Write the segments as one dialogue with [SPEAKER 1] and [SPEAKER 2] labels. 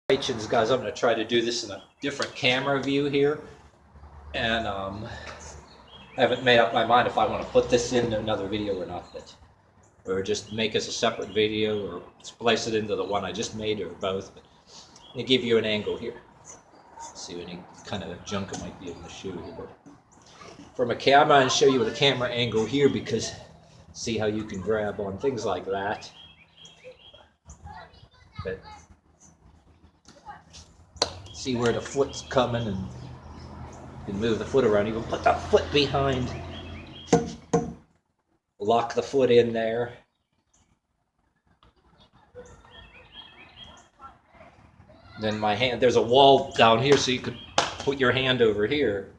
[SPEAKER 1] Congratulations, guys. I'm going to try to do this in a different camera view here. And I haven't made up my mind if I want to put this in another video or not. Or just make this a separate video or splice it into the one I just made or both. But I'm going to give you an angle here. See any kind of junk it might be in the shoe here. But from a camera, and show you the camera angle here because see how you can grab on things like that. But see where the foot's coming, and you can move the foot around. Even put that foot behind. Lock the foot in there. Then my hand, there's a wall down here, so you could put your hand over here.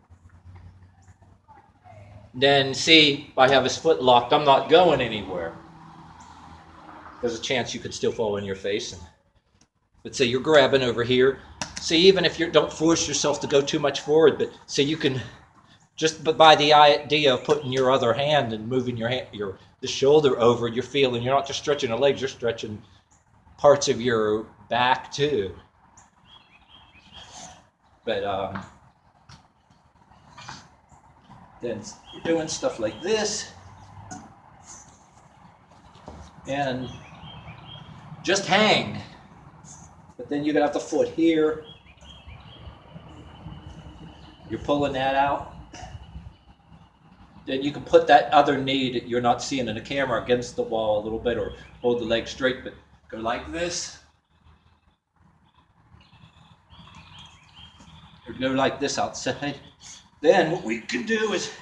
[SPEAKER 1] Then see, I have his foot locked. I'm not going anywhere. There's a chance you could still fall on your face. But say you're grabbing over here. See, even if you don't force yourself to go too much forward, but so you can just by the idea of putting your other hand and moving your hand, the shoulder over, you're feeling. You're not just stretching the legs. You're stretching parts of your back too. But then you're doing stuff like this, and just hang. But then you're gonna have the foot here. You're pulling that out. Then you can put that other knee that you're not seeing in the camera against the wall a little bit, or hold the leg straight, but go like this. Or go like this outside. Then what we can do is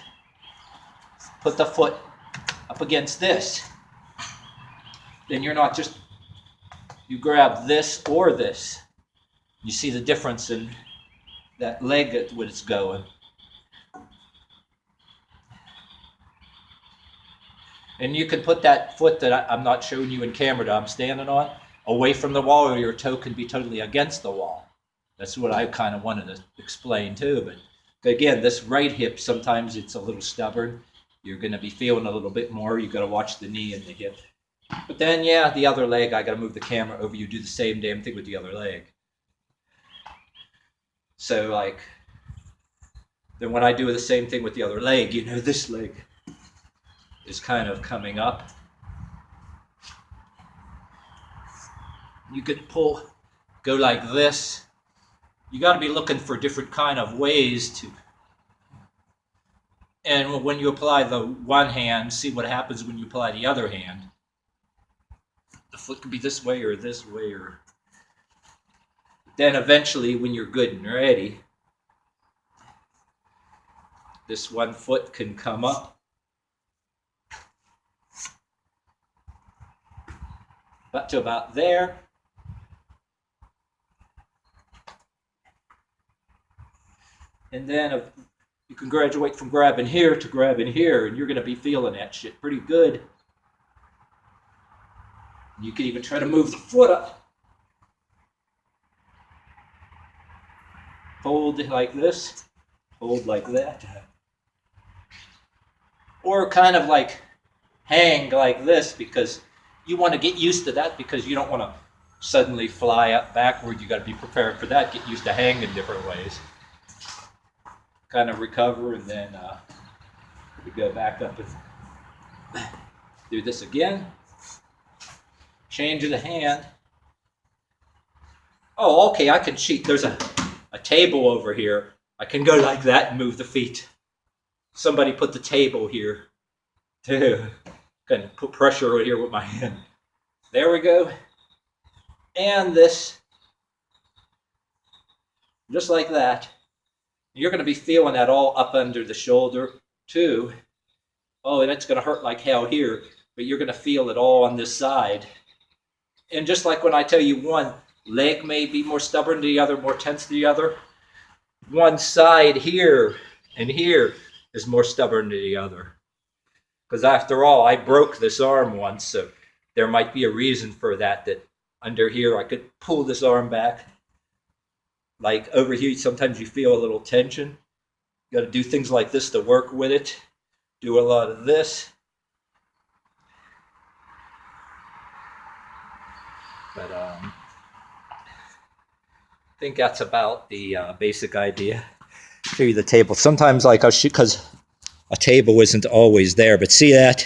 [SPEAKER 1] put the foot up against this. Then you're not just, you grab this or this. You see the difference in that leg when it's going. And you can put that foot that I'm not showing you in camera that I'm standing on away from the wall, or your toe can be totally against the wall. That's what I kind of wanted to explain too. But again, this right hip, sometimes it's a little stubborn. You're going to be feeling a little bit more. You've got to watch the knee and the hip. But then, yeah, the other leg, I got to move the camera over. You do the same damn thing with the other leg. So, like, then when I do the same thing with the other leg, you know, this leg is kind of coming up. You could pull, go like this. You got to be looking for different kind of ways to. And when you apply the one hand, see what happens when you apply the other hand. The foot could be this way or this way, or then eventually when you're good and ready, this one foot can come up. Up to about there. And then you can graduate from grabbing here to grabbing here, and you're going to be feeling that shit pretty good. You can even try to move the foot up. Hold like this. Hold like that. Or kind of like hang like this, because you want to get used to that, because you don't want to suddenly fly up backward. You got to be prepared for that. Get used to hanging different ways. Kind of recover, and then we go back up and do this again. Change of the hand. Oh, okay, I can cheat. There's a table over here. I can go like that and move the feet. Somebody put the table here too. Can put pressure here with my hand. There we go. And this, just like that. You're going to be feeling that all up under the shoulder too. Oh, and it's going to hurt like hell here, but you're going to feel it all on this side. And just like when I tell you one leg may be more stubborn than the other, more tense than the other, one side here and here is more stubborn than the other. Because after all, I broke this arm once, so there might be a reason for that, that under here I could pull this arm back. Like over here, sometimes you feel a little tension. You got to do things like this to work with it. Do a lot of this. But think that's about the basic idea. Show you the table. Sometimes, like, I'll shoot, because a table isn't always there, but see that?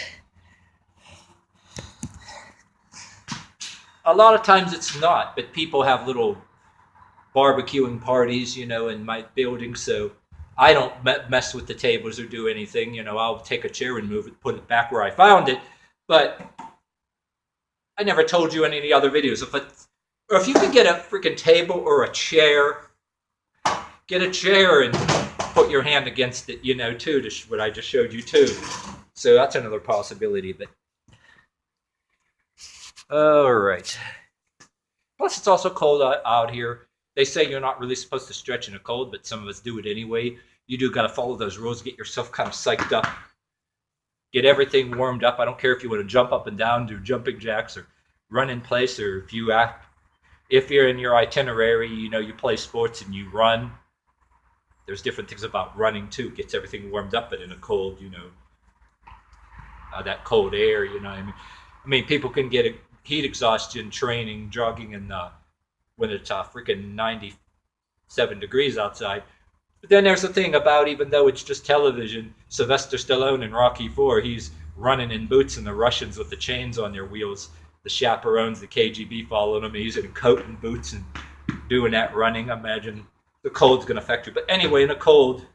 [SPEAKER 1] A lot of times it's not, but people have little barbecuing parties, in my building, so I don't mess with the tables or do anything. I'll take a chair and move it, put it back where I found it, but I never told you in any other videos. If you can get a freaking table or a chair, get a chair and put your hand against it, too, to what I just showed you, too. So that's another possibility. But all right. Plus, it's also cold out here. They say you're not really supposed to stretch in the cold, but some of us do it anyway. You do got to follow those rules, get yourself kind of psyched up, get everything warmed up. I don't care if you want to jump up and down, do jumping jacks, or run in place, or if you're in your itinerary, you play sports and you run. There's different things about running too. Gets everything warmed up, but in a cold, that cold air, what I mean, people can get heat exhaustion training, jogging, and when it's freaking 97 degrees outside. But then there's the thing about, even though it's just television, Sylvester Stallone in Rocky IV, he's running in boots, and the Russians with the chains on their wheels, the chaperones, the KGB following him. He's in coat and boots and doing that running. Imagine the cold's going to affect you. But anyway, in a cold,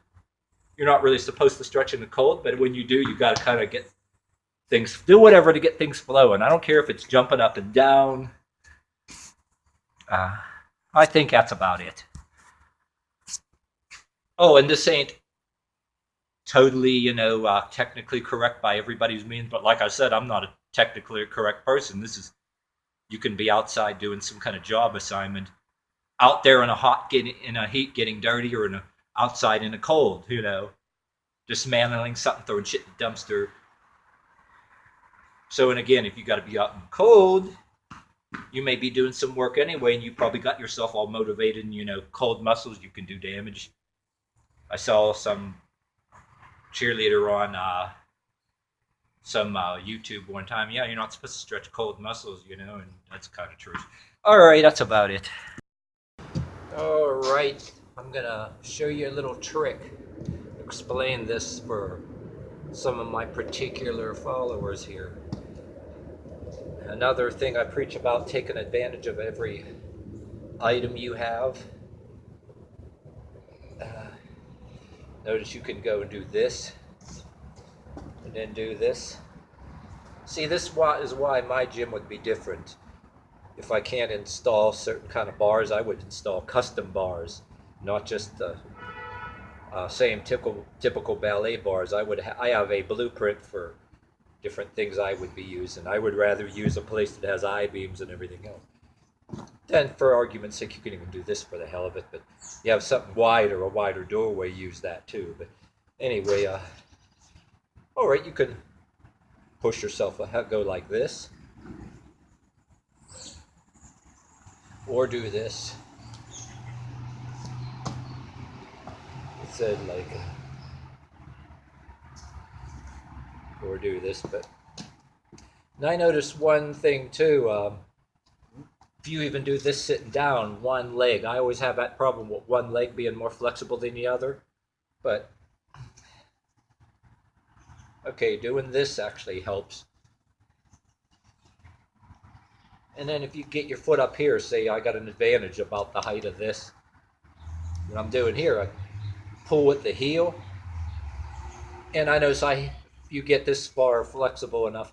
[SPEAKER 1] you're not really supposed to stretch in the cold, but when you do, you got to kind of do whatever to get things flowing. I don't care if it's jumping up and down. I think that's about it. Oh, and this ain't totally, technically correct by everybody's means, but like I said, I'm not a technically correct person. You can be outside doing some kind of job assignment, out there in a heat, getting dirty, or outside in a cold, dismantling something, throwing shit in the dumpster. So, and again, if you got to be out in the cold, you may be doing some work anyway, and you probably got yourself all motivated, and cold muscles, you can do damage. I saw some cheerleader on some YouTube one time. Yeah, you're not supposed to stretch cold muscles, and that's kind of true. All right, that's about it. All right, I'm gonna show you a little trick. Explain this for some of my particular followers here. Another thing I preach about, taking advantage of every item you have. Notice you can go and do this, and then do this. See, this is why my gym would be different. If I can't install certain kind of bars, I would install custom bars, not just the same typical ballet bars. I have a blueprint for different things I would be using. I would rather use a place that has I-beams and everything else. Then, for argument's sake, you can even do this for the hell of it, but you have something wide or a wider doorway, use that too. But anyway, all right, you can push yourself, go like this, or do this. It said like, or do this, but and I noticed one thing too. If you even do this sitting down, one leg, I always have that problem with one leg being more flexible than the other. But okay, doing this actually helps. And then if you get your foot up here, say I got an advantage about the height of this. What I'm doing here, I pull with the heel, and I notice if you get this far flexible enough,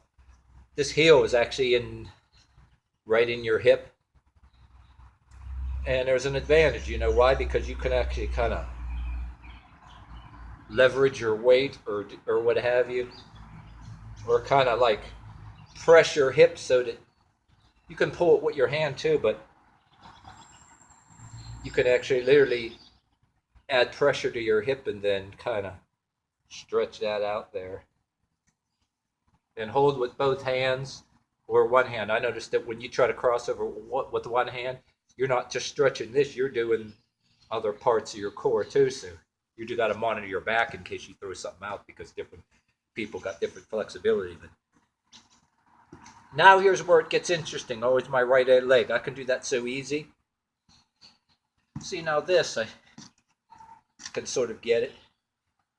[SPEAKER 1] this heel is actually right in your hip. And there's an advantage, you know why? Because you can actually kind of leverage your weight or what have you, or kind of like press your hip so that you can pull it with your hand too, but you can actually literally add pressure to your hip and then kind of stretch that out there. And hold with both hands or one hand. I noticed that when you try to cross over with one hand, you're not just stretching this, you're doing other parts of your core too. So you do got to monitor your back in case you throw something out, because different people got different flexibility. But now here's where it gets interesting. Oh, it's my right leg. I can do that so easy. See, now this, I can sort of get it,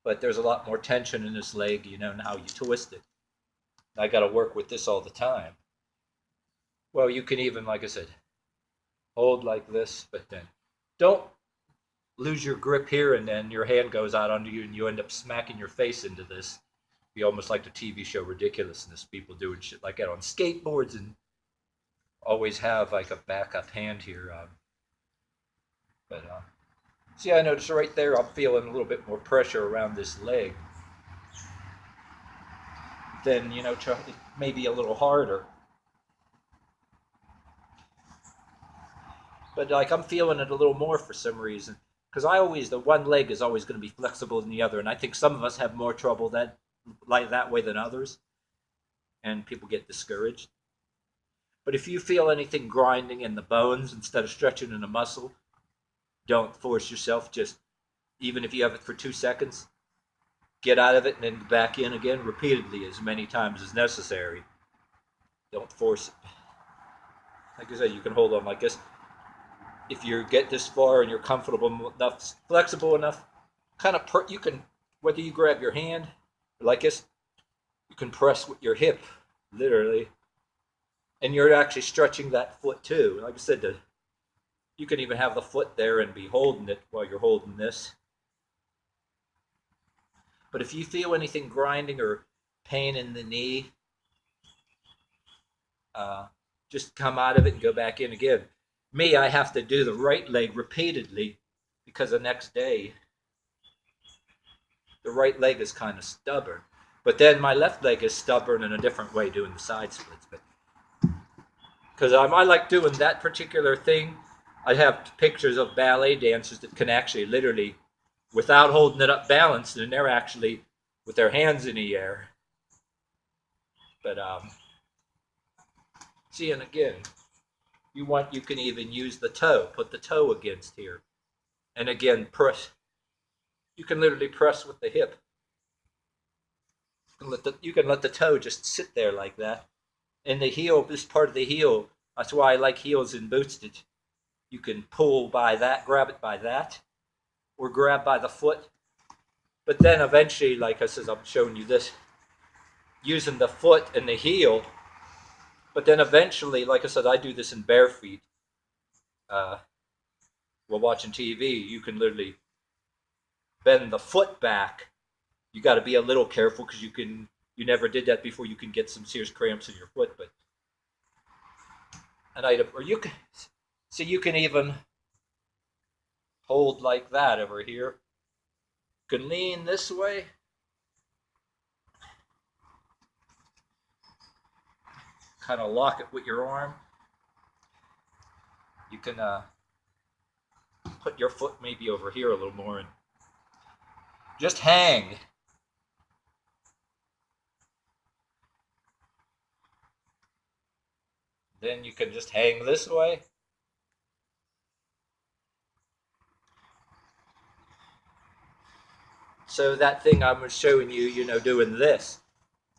[SPEAKER 1] but there's a lot more tension in this leg, you know, and how you twist it. I got to work with this all the time. Well, you can even, like I said, hold like this, but then don't lose your grip here and then your hand goes out under you and you end up smacking your face into this. Be almost like the TV show Ridiculousness, people doing shit like that on skateboards and always have like a backup hand here. See, I notice right there I'm feeling a little bit more pressure around this leg. Then, you know, maybe a little harder. But like I'm feeling it a little more for some reason. Because the one leg is always going to be flexible than the other. And I think some of us have more trouble like that way than others. And people get discouraged. But if you feel anything grinding in the bones instead of stretching in the muscle, don't force yourself. Just, even if you have it for 2 seconds, get out of it and then back in again repeatedly as many times as necessary. Don't force it. Like I said, you can hold on like this. If you get this far and you're comfortable enough, flexible enough, you can, whether you grab your hand like this, you can press with your hip, literally, and you're actually stretching that foot too. Like I said, you can even have the foot there and be holding it while you're holding this. But if you feel anything grinding or pain in the knee, just come out of it and go back in again. Me, I have to do the right leg repeatedly because the next day the right leg is kind of stubborn. But then my left leg is stubborn in a different way doing the side splits. But because I like doing that particular thing, I have pictures of ballet dancers that can actually literally, without holding it up balanced, and they're actually with their hands in the air. But see, and again, you can even use the toe, put the toe against here, and again press. You can literally press with the hip. You can let the toe just sit there like that. And the heel, this part of the heel, that's why I like heels in boots. That you can pull by that, grab it by that, or grab by the foot. But then eventually, like I said, I'm showing you this, using the foot and the heel. But then eventually, like I said, I do this in bare feet. While watching TV, you can literally bend the foot back. You got to be a little careful because you never did that before. You can get some serious cramps in your foot, but you can even hold like that over here. You can lean this way. Kind of lock it with your arm. You can put your foot maybe over here a little more and just hang. Then you can just hang this way. So that thing I was showing you, you know, doing this,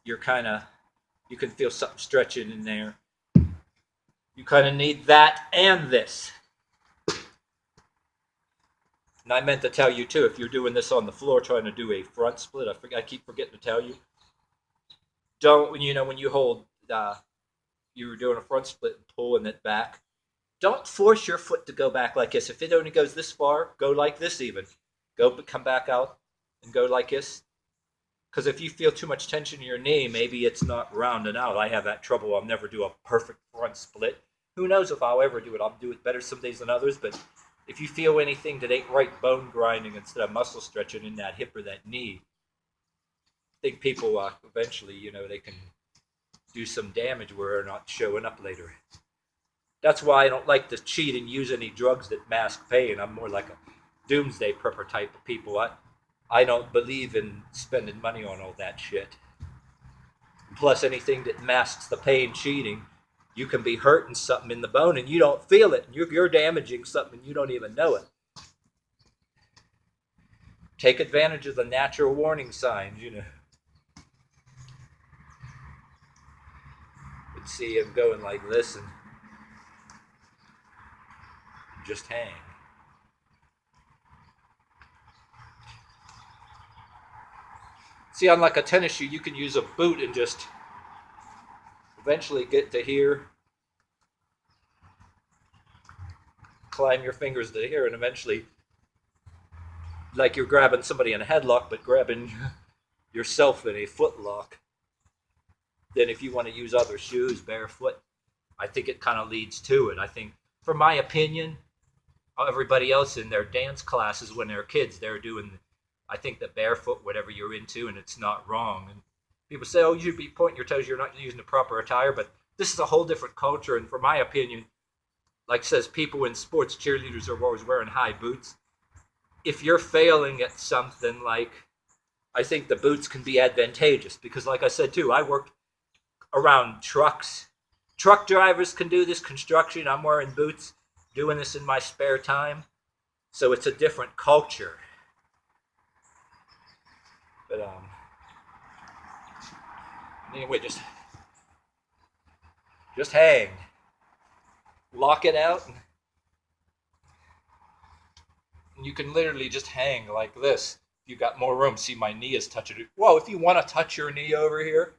[SPEAKER 1] you can feel something stretching in there. You kind of need that and this. And I meant to tell you too, if you're doing this on the floor trying to do a front split, I keep forgetting to tell you, don't, when you hold, you're doing a front split and pulling it back, don't force your foot to go back like this. If it only goes this far, go like this even. Come back out and go like this. Because if you feel too much tension in your knee, maybe it's not rounding out. I have that trouble. I'll never do a perfect front split. Who knows if I'll ever do it. I'll do it better some days than others. But if you feel anything that ain't right, bone grinding instead of muscle stretching in that hip or that knee, I think people eventually, they can do some damage where they're not showing up later. That's why I don't like to cheat and use any drugs that mask pain. I'm more like a doomsday prepper type of people. I don't believe in spending money on all that shit. Plus, anything that masks the pain cheating, you can be hurting something in the bone and you don't feel it. You're damaging something and you don't even know it. Take advantage of the natural warning signs, Let's see him going like this and just hang. See, unlike a tennis shoe, you can use a boot and just eventually get to here, climb your fingers to here, and eventually, like you're grabbing somebody in a headlock, but grabbing yourself in a footlock. Then if you want to use other shoes barefoot, I think it kind of leads to it. I think, for my opinion, everybody else in their dance classes when they're kids, they're doing, I think, the barefoot, whatever you're into, and it's not wrong. And people say, oh, you should be pointing your toes, you're not using the proper attire, but this is a whole different culture. And for my opinion, like says, people in sports, cheerleaders are always wearing high boots. If you're failing at something, like, I think the boots can be advantageous because, like I said too, I worked around trucks. Truck drivers can do this, construction. I'm wearing boots, doing this in my spare time. So it's a different culture. But anyway, just hang, lock it out, and you can literally just hang like this. If you got more room, see my knee is touching it. Well, if you want to touch your knee over here,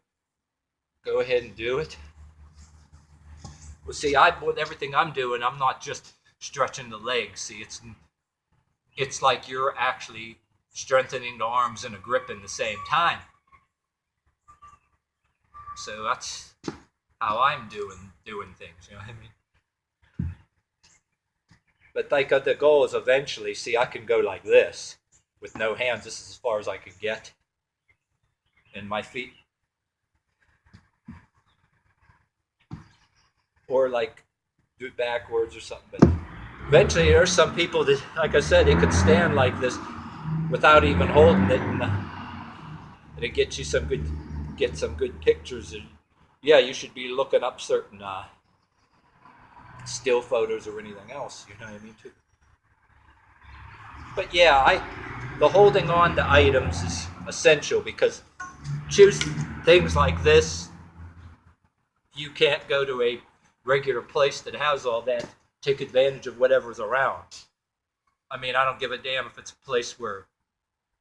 [SPEAKER 1] go ahead and do it. Well, see, with everything I'm doing, I'm not just stretching the legs. See, it's like you're actually strengthening the arms and a grip in the same time. So that's how I'm doing things. You know what I mean? But like the goal is eventually, see, I can go like this with no hands. This is as far as I could get, and my feet. Or like do it backwards or something. But eventually there's some people that, like I said, they could stand like this without even holding it, and it gets you some good pictures. And yeah, you should be looking up certain still photos or anything else, you know what I mean, too. But yeah, the holding on to items is essential because choose things like this. You can't go to a regular place that has all that. Take advantage of whatever's around. I mean, I don't give a damn if it's a place where,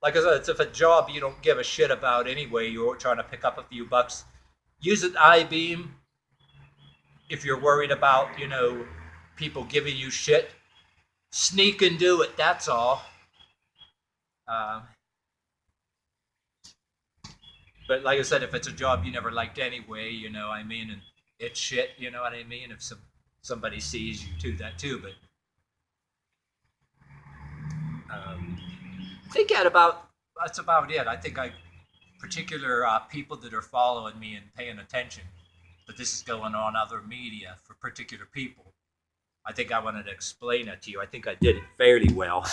[SPEAKER 1] like I said, if a job you don't give a shit about anyway, you're trying to pick up a few bucks, use an I-beam. If you're worried about, people giving you shit, sneak and do it, that's all. But like I said, if it's a job you never liked anyway, and it's shit, you know what I mean? If somebody sees you do that too, but I think that's about it. I think particular people that are following me and paying attention, but this is going on other media for particular people. I think I wanted to explain it to you. I think I did it fairly well.